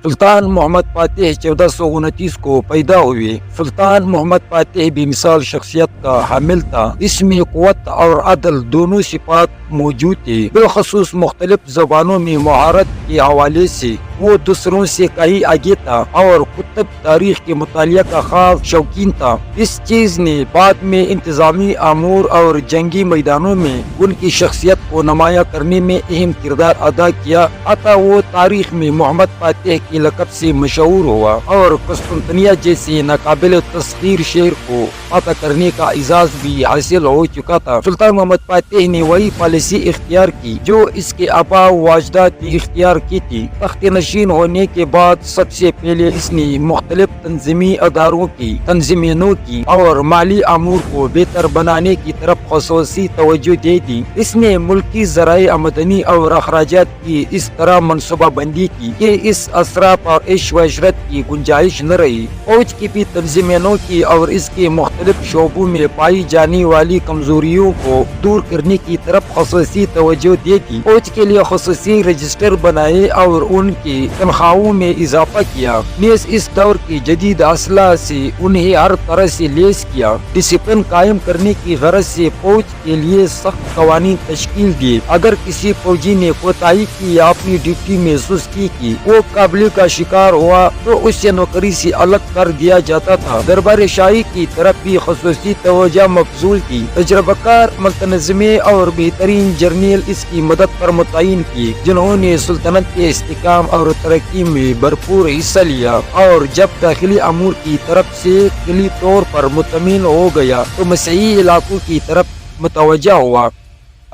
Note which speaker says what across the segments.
Speaker 1: سلطان محمد فاتح 1429 کو پیدا ہوئے۔ سلطان محمد فاتح بے مثال شخصیت کا حامل تھا۔ اس میں قوت اور عدل دونوں صفات موجود تھے۔ بالخصوص مختلف زبانوں میں مہارت کے حوالے سے وہ دوسروں سے کہیں آگے تھا اور کتب تاریخ کے مطالعہ کا خاص شوقین تھا۔ اس چیز نے بعد میں انتظامی امور اور جنگی میدانوں میں ان کی شخصیت کو نمایاں کرنے میں اہم کردار ادا کیا۔ وہ تاریخ میں محمد فاتح کے لقب سے مشہور ہوا اور قسطنطنیہ جیسے ناقابل تسخیر شہر کو فتح کرنے کا اعزاز بھی حاصل ہو چکا تھا۔ سلطان محمد فاتح نے وہی پالیسی اختیار کی جو اس کے آباء و اجداد نے اختیار کی تھی۔ تخت نشین ہونے کے بعد سب سے پہلے اس نے مختلف تنظیمی اداروں کی تنظیموں کی اور مالی امور کو بہتر بنانے کی طرف خصوصی توجہ دے دی۔ اس نے ملکی ذرائع آمدنی اور اخراجات کی اس طرح منصوبہ بندی کی کہ اس اسراف اور عیش و عشرت کی گنجائش نہ رہی۔ فوج کی بھی تنظیموں کی اور اس کے مختلف شعبوں میں پائی جانے والی کمزوریوں کو دور کرنے کی طرف خصوصی توجہ دے دی۔ فوج کے لیے خصوصی رجسٹر بنائے اور ان کی تنخواہوں میں اضافہ کیا۔ نیز اس دور کی جدید اسلحہ سے انہیں ہر طرح سے لیس کیا۔ ڈسپلن قائم کرنے کی غرض سے فوج کے لیے سخت قوانین تشکیل دیے۔ اگر کسی فوجی نے کوتاہی کی یا اپنی ڈیوٹی میں سستی کی، وہ قابل کا شکار ہوا تو اسے نوکری سے الگ کر دیا جاتا تھا۔ دربار شاہی کی طرف بھی خصوصی توجہ مبذول کی۔ تجربہ کار متنظمے اور بہترین جرنیل اس کی مدد پر متعین کیے جنہوں نے سلطنت کے استحکام اور ترقی میں بھرپور حصہ لیا، اور جب داخلی امور کی طرف سے کلی طور پر مطمئن ہو گیا تو مسیحی علاقوں کی طرف متوجہ ہوا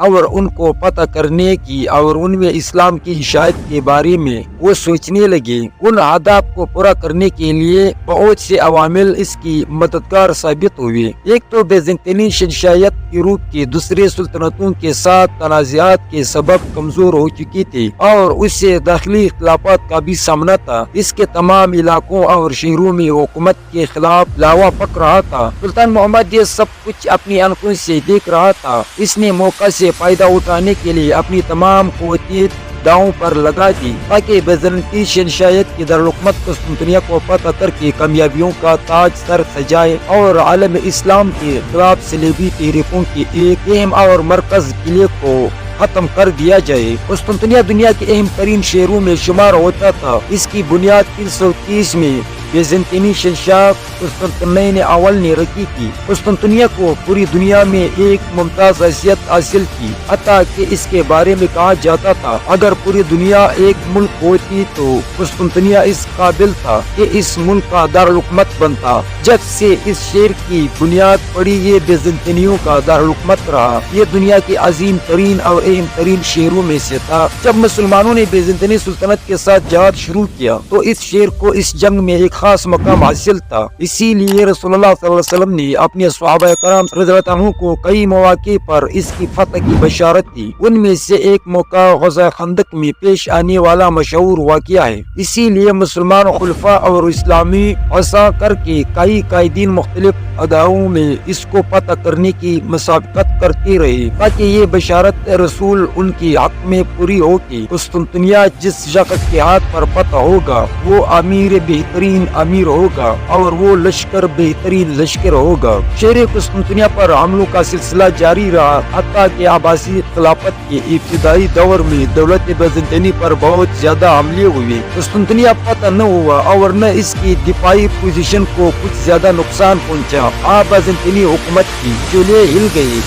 Speaker 1: اور ان کو پتہ کرنے کی اور ان میں اسلام کی اشاعت کے بارے میں وہ سوچنے لگے۔ ان اہداف کو پورا کرنے کے لیے بہت سے عوامل اس کی مددگار ثابت ہوئے۔ ایک تو بیزنطینی شہنشاہیت یورپ کی دوسرے سلطنتوں کے ساتھ تنازعات کے سبب کمزور ہو چکی تھی اور اس سے داخلی اختلافات کا بھی سامنا تھا۔ اس کے تمام علاقوں اور شہروں میں حکومت کے خلاف لاوا پک رہا تھا۔ سلطان محمد یہ سب کچھ اپنی آنکھوں سے دیکھ رہا تھا۔ اس نے موقع سے فائدہ اٹھانے کے لیے اپنی تمام قوتیں داؤں پر لگا دی تاکہ بیزنطی شہنشاہیت کی دارالحکومت قسطنطنیہ کو فتح کر کے کامیابیوں کا تاج سر سجائے اور عالم اسلام کے خلاف صلیبی تحریکوں کے ایک اہم اور مرکز قلعے کو ختم کر دیا جائے۔ قسطنطنیہ دنیا کے اہم ترین شہروں میں شمار ہوتا تھا۔ اس کی بنیاد 330 میں بیزنطینی شہنشاہ قسطنطنیہ اول نے رکھی تھی۔ قسطنطنیہ کو پوری دنیا میں ایک ممتاز حیثیت حاصل کی، حتیٰ کہ اس کے بارے میں کہا جاتا تھا اگر پوری دنیا ایک ملک ہوتی تو قسطنطنیہ اس قابل تھا کہ اس ملک کا دارالحکومت بنتا۔ جب سے اس شہر کی بنیاد پڑی یہ بیزنطینیوں کا دارالحکومت رہا۔ یہ دنیا کے عظیم ترین اور اہم ترین شہروں میں سے تھا۔ جب مسلمانوں نے بیزنطینی سلطنت کے ساتھ جہاد شروع کیا تو اس شہر کو اس جنگ میں ایک خاص مقام حاصل تھا۔ اسی لیے رسول اللہ صلی اللہ علیہ وسلم نے اپنے صحابہ کرام رضی اللہ عنہ کو کئی مواقع پر اس کی فتح کی بشارت دی۔ ان میں سے ایک موقع غزوہ خندق میں پیش آنے والا مشہور واقعہ ہے۔ اسی لیے مسلمان خلفاء اور اسلامی عصا کر کے کئی قائدین مختلف اداروں میں اس کو فتح کرنے کی مسابقت کرتے رہے تاکہ یہ بشارت رسول ان کی حق میں پوری ہو کہ قسطنطنیہ جس شخص کے ہاتھ پر فتح ہوگا وہ امیر بہترین امیر ہوگا اور وہ لشکر بہترین لشکر ہوگا۔ شہر قسطنطنیہ پر حملوں کا سلسلہ جاری رہا حتیٰ کہ عباسی خلافت کے ابتدائی دور میں دولت بیزنطینی پر بہت زیادہ حملے ہوئے۔ قسطنطنیہ فتح نہ ہوا اور نہ اس کی دفاعی پوزیشن کو کچھ زیادہ نقصان پہنچا۔ بیزنطینی حکومت کی جولیں ہل گئی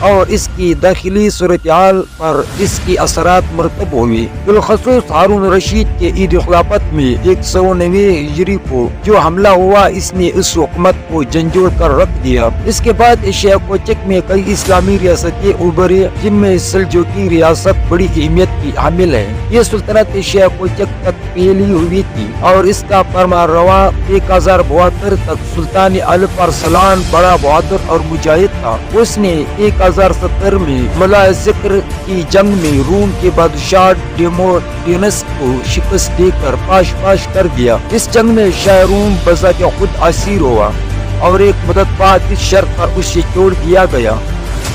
Speaker 1: اور اس کی داخلی صورتحال پر اس کی اثرات مرتب ہوئے۔ بالخصوص ہارون رشید کے عید خلافت میں 109 ہجری کو جو حملہ ہوا اس نے اس حکومت کو جھنجھوڑ کر رکھ دیا۔ اس کے بعد ایشیا کوچک میں کئی اسلامی ریاستیں ابھری جن میں سلجوقی ریاست بڑی اہمیت کی حامل ہے۔ یہ سلطنت ایشیا کوچک تک پھیلی ہوئی تھی اور اس کا فرمان روا 1072 تک سلطان الپ ارسلان بڑا بہادر اور مجاہد تھا۔ اس نے 1070 میں ملا ذکر کی جنگ میں روم کے بادشاہ ڈیموڈینس کو شکست دے کر پاش پاش کر دیا۔ اس جنگ میں شاہ روم بذات خود اسیر ہوا اور ایک مدت بعد اس شرط پر اسے چھوڑ دیا گیا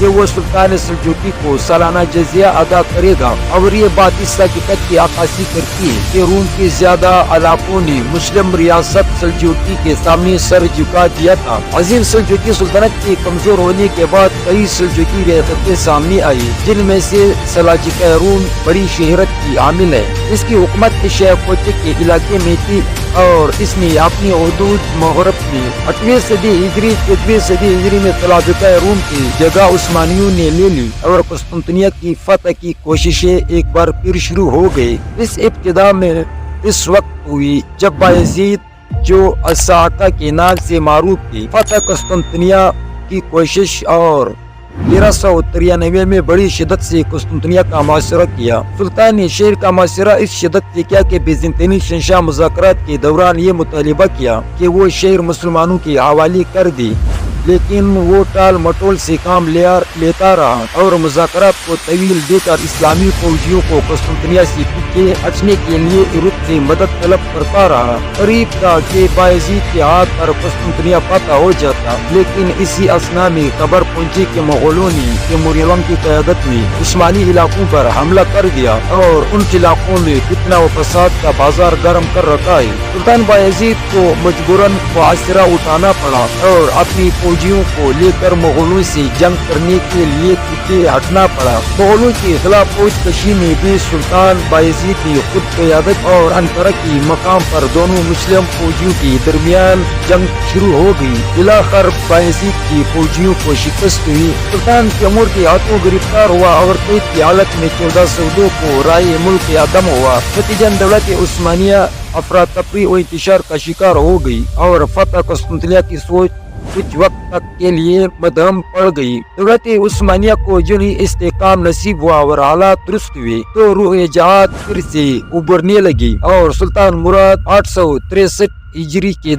Speaker 1: کہ وہ سلطان سلجوقی کو سالانہ جزیہ ادا کرے گا، اور یہ بات اس حقیقت کی عکاسی کرتی ہے کہ روم کے زیادہ علاقوں نے مسلم ریاست سلجوقی کے سامنے سر جھکا دیا تھا۔ عظیم سلجوقی سلطنت کے کمزور ہونے کے بعد کئی سلجوقی ریاستیں سامنے آئی، جن میں سے سلاجقہ روم بڑی شہرت کی حامل ہے۔ اس کی حکومت ایشیا کوچک کے علاقے میں تھی اور اس نے اپنی حدود مغرب میں 8ویں صدی ہجری 14ویں صدی ہجری میں سلاجقہ روم کی جگہ عثمانیوں نے لے لی اور قسطنطنیہ کی فتح کی کوششیں ایک بار پھر شروع ہو گئی۔ اس ابتدا میں اس وقت ہوئی جب بايزيد، جو الصاعقہ کے نام سے معروف تھی، فتح قسطنطنیہ کی کوشش اور 1393 میں بڑی شدت سے قسطنطنیہ کا محاصرہ کیا۔ سلطان نے شہر کا محاصرہ اس شدت سے کیا کہ بیزنطینی شہنشاہ مذاکرات کے دوران یہ مطالبہ کیا کہ وہ شہر مسلمانوں کے حوالے کر دی، لیکن وہ ٹال مٹول سے کام لیتا رہا اور مذاکرات کو طویل دے کر اسلامی فوجیوں کو قسطنطنیہ سے پیچھے ہٹنے کے لیے یورپ سے مدد طلب کرتا رہا۔ قریب تھا کہ بايزيد کے ہاتھ پر قسطنطنیہ فتح ہو جاتا، لیکن اسی اثنا میں خبر پہنچی کہ مغولوں نے تیموریوں کی قیادت میں عثمانی علاقوں پر حملہ کر دیا اور ان علاقوں میں فتنہ و فساد کا بازار گرم کر رکھا ہے۔ سلطان بايزيد کو مجبوراً محاصرہ اٹھانا پڑا اور اپنی فوجیوں کو لے کر مغولوں سے جنگ کرنے کے لیے پیچھے ہٹنا پڑا۔ مغولوں کے خلاف فوج کشی میں بھی سلطان بايزيد نے خود قیادت اور انقرہ کی مقام پر دونوں مسلم فوجیوں کے درمیان جنگ شروع ہو گئی۔ بالآخر بايزيد کی فوجیوں کو شکست ہوئی، سلطان تیمور کے ہاتھوں گرفتار ہوا اور قید کی حالت میں 1402 کو رائے ملک عدم ہوا۔ نتیجن دولت عثمانیہ افراتفری و انتشار کا شکار ہو گئی اور فتح قسطنطنیہ کی سوچ کچھ وقت تک کے لیے مدھم پڑ گئی۔ دولت عثمانیہ کو جو ہی استحکام نصیب ہوا اور حالات درست ہوئے تو روح جہاد پھر سے ابھرنے لگی اور سلطان مراد 863 ہجری کے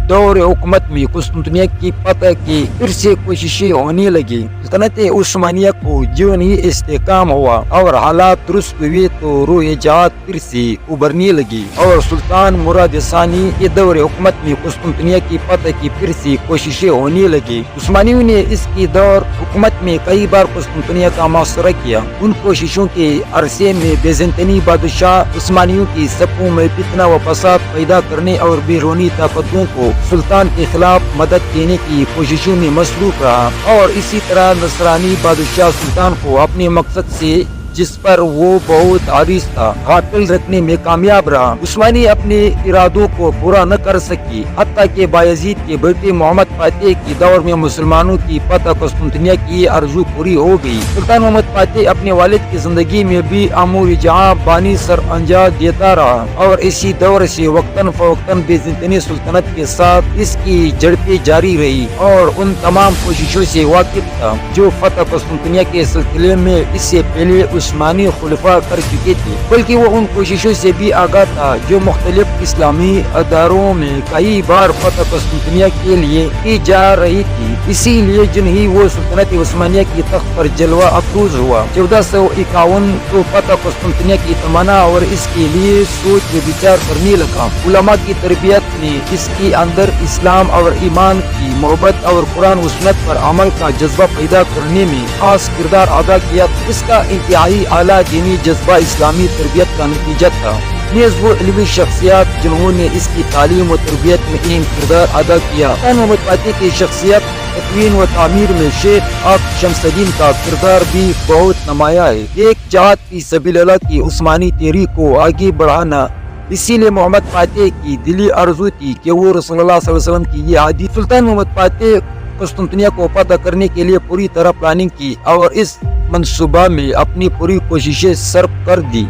Speaker 1: دور حکومت میں قسطنطنیہ کی فتح کی پھر سے کوششیں ہونے لگی۔ سلطنت عثمانیہ کو جو ہی استحکام ہوا اور حالات درست ہوئے تو روح جہاد پھر سے ابھرنے لگی اور سلطان مراد ثانی کے دور حکومت میں قسطنطنیہ کی فتح کی پھر سے کوششیں ہونے لگی۔ عثمانیوں نے اس کی دور حکومت میں کئی بار قسطنطنیہ کا محاصرہ کیا۔ ان کوششوں کے عرصے میں بیزنطینی بادشاہ عثمانیوں کی صفوں میں فتنہ و فساد پیدا کرنے اور بیرونی طاقتوں کو سلطان کے خلاف مدد دینے کی کوششوں میں مصروف رہا اور اسی طرح نصرانی بادشاہ سلطان کو اپنے مقصد سے جس پر وہ بہت حریص تھا غافل رکھنے میں کامیاب رہا۔ عثمانی اپنے ارادوں کو پورا نہ کر سکی، حتیٰ کہ بايزيد کے بیٹے محمد فاتح کے دور میں مسلمانوں کی فتح قسطنطنیہ کی آرزو پوری ہو گئی۔ سلطان محمد فاتح اپنے والد کی زندگی میں بھی امور جہاں بانی سر انجام دیتا رہا اور اسی دور سے وقتاً فوقتاً بیزنطینی سلطنت کے ساتھ اس کی جھڑپیں جاری رہی اور ان تمام کوششوں سے واقف تھا جو فتح قسطنطنیہ کے سلسلے میں اس سے پہلے عثمانی خلفاء کر چکے تھے، بلکہ وہ ان کوششوں سے بھی آگاہ تھا جو مختلف اسلامی اداروں میں کئی بار فتح قسطنطنیہ کے لیے کی جا رہی تھی۔ اسی لیے جن ہی وہ سلطنت عثمانیہ کی تخت پر جلوہ افروز ہوا 1451 کو فتح قسطنطنیہ کی تمنا اور اس کے لیے سوچ و بچار کرنے لگا۔ علماء کی تربیت نے اس کے اندر اسلام اور ایمان کی محبت اور قرآن و سنت پر عمل کا جذبہ پیدا کرنے میں خاص کردار ادا کیا۔ اس کا انتہائی اعلیٰ دینی جذبہ اسلامی تربیت کا نتیجہ تھا۔ نیز وہ علمی شخصیات جنہوں نے اس کی تعلیم و تربیت میں اہم کردار ادا کیا۔ سلطان محمد فاتح کی شخصیت تکوین و تعمیر میں شیخ آق شمس الدین کا کردار بھی بہت نمایاں ہے۔ ایک جہاد فی سبیل اللہ کی عثمانی تحریک کو آگے بڑھانا، اسی لیے محمد فاتح کی دلی آرزو تھی کہ وہ رسول اللہ صلی اللہ علیہ وسلم کی یہ حدیث۔ سلطان محمد فاتح قسطنطنیہ کو فتح کرنے کے لیے پوری طرح پلاننگ کی اور اس منصوبہ میں اپنی پوری کوششیں صرف کر دی،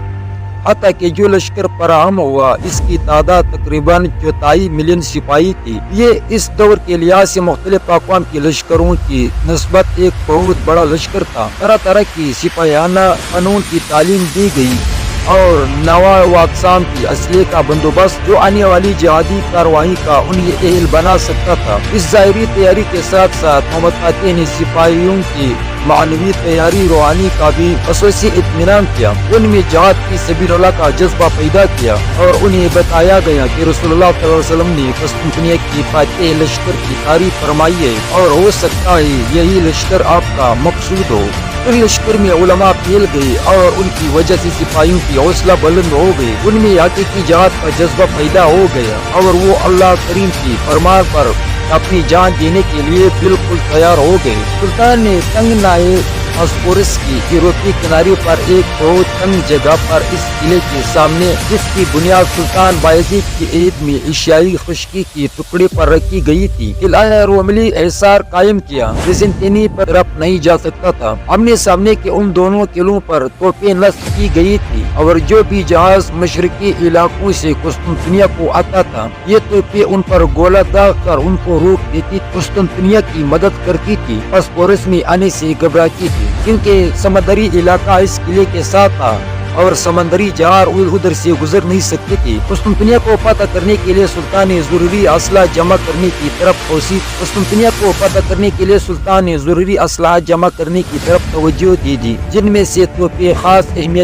Speaker 1: حتیٰ کہ جو لشکر فراہم ہوا اس کی تعداد تقریباً 34 ملین سپاہی تھی۔ یہ اس دور کے لحاظ سے مختلف اقوام کے لشکروں کی نسبت ایک بہت بڑا لشکر تھا۔ طرح طرح کی سپاہیانہ فنون کی تعلیم دی گئی اور نوع و اقسام کی اسلحے کا بندوبست جو آنے والی جہادی کارروائی کا انہیں اہل بنا سکتا تھا۔ اس ظاہری تیاری کے ساتھ ساتھ محمد فاتح نے سپاہیوں کی معنوی تیاری روحانی کا بھی خصوصی اطمینان کیا، ان میں جہاد کی سبیل اللہ کا جذبہ پیدا کیا اور انہیں بتایا گیا کہ رسول اللہ صلی اللہ علیہ وسلم نے قسطنطنیہ کی فاتح لشکر کی تعریف فرمائی ہے اور ہو سکتا ہے یہی لشکر آپ کا مقصود ہو۔ اس لشکر میں علماء پھیل گئے اور ان کی وجہ سے سپاہیوں کی حوصلہ بلند ہو گئی، ان میں حقیقی جہاد کا جذبہ پیدا ہو گیا اور وہ اللہ کریم کی فرمان پر اپنی جان دینے کے لیے بالکل تیار ہو گئے۔ سلطان نے تنگنائے باسفورس کی یورپی کنارے پر ایک بہت تنگ جگہ پر اس قلعے کے سامنے، جس کی بنیاد سلطان بایزید کی عہد میں ایشیائی خشکی کی ٹکڑے پر رکھی گئی تھی، قلعہ روملی احصار قائم کیا۔ بیزنطینی پر طرف نہیں جا سکتا تھا۔ آمنے سامنے کے ان دونوں قلعوں پر توپیں نصب کی گئی تھی اور جو بھی جہاز مشرقی علاقوں سے قسطنطنیہ کو آتا تھا، یہ توپیں ان پر گولہ داغ کر ان کو روک دیتی، قسطنطنیہ کی مدد کرتی تھی، باسفورس میں آنے سے گھبراتی تھی کیونکہ سمندری علاقہ اس قلعے کے ساتھ تھا اور سمندری جہاز ادھر سے گزر نہیں سکتے تھے۔ قسطنطنیہ کو فتح کرنے کے لیے سلطان نے ضروری اسلحہ جمع کرنے کی طرف توجہ دی، جن میں سے توپیں خاص اہمیت